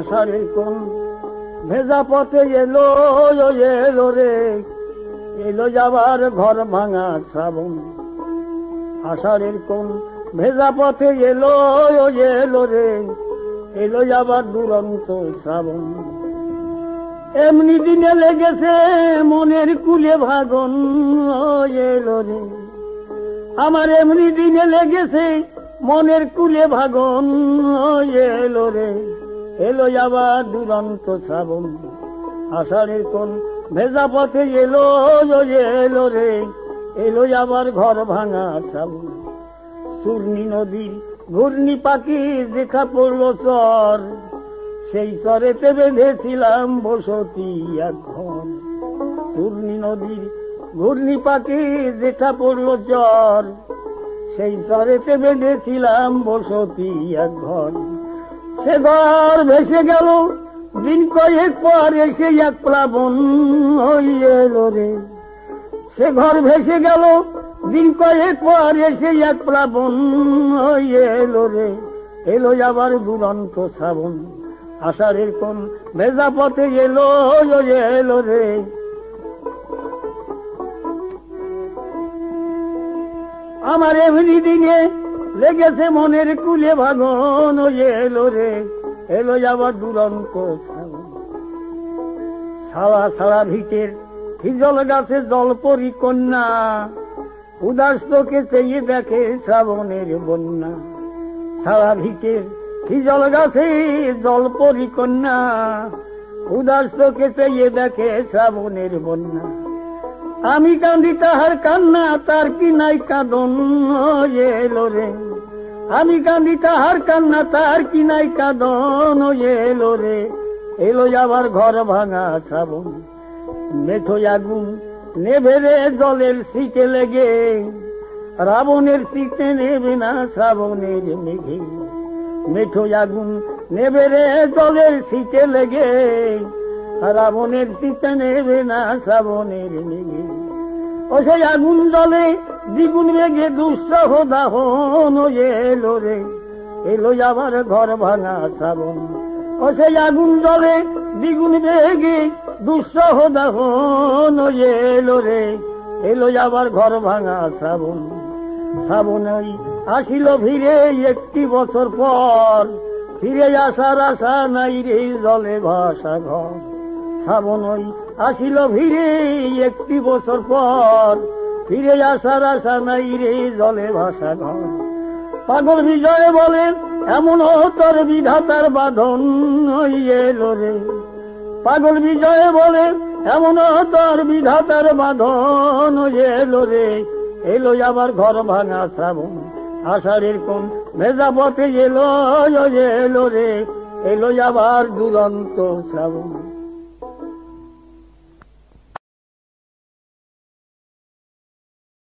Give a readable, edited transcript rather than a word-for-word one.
আষাঢ়ের কোন ভেজা পথে এলো এলো রে, এলো যাবার ঘর ভাঙা শ্রাবণ। আষাঢ়ের কোন ভেজা পথে এলো এলো রে, এলো যাবার দুরন্ত শ্রাবণ। এমনি দিনে লেগেছে মনের কুলে ভাগন এলো রে, আমার এমনি দিনে লেগেছে মনের কুলে ভাগন এলো রে, এলো যাবার দুরন্ত শ্রাবণ। আষাঢ়ের কোন ভেজা পথে এলো এলো রে, এলো যাবার ঘর ভাঙা শ্রাবণ। চূর্ণী নদীর ঘূর্ণি পাখি দেখা পড়লো চর, সেই চরেতে বেঁধেছিলাম বসতি এক ঘর। চূর্ণী নদীর ঘূর্ণি পাখি দেখা পড়লো চর, সেই চরেতে বেঁধেছিলাম বসতি এক ঘর। সে ঘর ভেসে গেল দিন কয়েক পর, এসে এক প্লাবন এলো রে। সে ঘর ভেসে গেল দিন কয়েক পর, এসে এক প্লাবন এলো রে, এলো যাবার দুরন্ত শ্রাবণ। আষাঢ়ের কোন ভেজা পথে এলো এলো রে। আমার এমনি দিনে লেগেছে মনের কুলে ভাগন এলো রে, এলো যাবার দুরন্ত শ্রাবণ। ছাড়া ছাড়া ভিটের হিজল গাছে জলপরি কন্যা, উদাস চোখে চেয়ে দেখে শ্রাবণের বন্যা। ছাড়া ভিটের হিজল গাছে জলপরি কন্যা, উদাস চোখে চেয়ে দেখে শ্রাবণের বন্যা। আমি কান্দি তাহার কান্না, তার কি নাই কাঁদন এলো রে। আমি কান্দি তাহার কান্না, তার কি নাই কাঁদন এলো রে, এলো যাবার ঘর ভাঙা শ্রাবণ। মেঠো আগুন নেভে রে জলের শীতে লেগে, রাবণের শীতে নেবে না শ্রাবণের মেঘে। মেঠো আগুন নেভে রে জলের শীতে লেগে, রাবণের শীতে নেবে না শ্রাবণের মেঘে। ও সেই আগুন জলে দ্বিগুণ মেঘে দুঃসহ দাহন এলো রে, এলো যাবার ঘর ভাঙা শ্রাবণ। ও সেই আগুন জলে দ্বিগুণ মেঘে দুঃসহ দাহন এলো রে, এলো যাবার ঘর ভাঙা শ্রাবণ। শ্রাবণই আসিল ফিরে একটি বছর পর, ফিরে আসার আশা নাই রে জলে ভাসা ঘর। শ্রাবণই আসিল ফিরে একটি বছর পর, ফিরে আসার আশা নাই রে জলে ভাসা ঘর। পাগল বিজয় বলে এমন তোর বিধাতার বাঁধন এলো রে। পাগল বিজয় বলে এমন তোর বিধাতার বাঁধন এলো রে, এলো আবার ঘর ভাঙা শ্রাবণ। আষাঢ়ের কোন ভেজা পথে এলো এলো রে, এলো আবার দুরন্ত শ্রাবণ।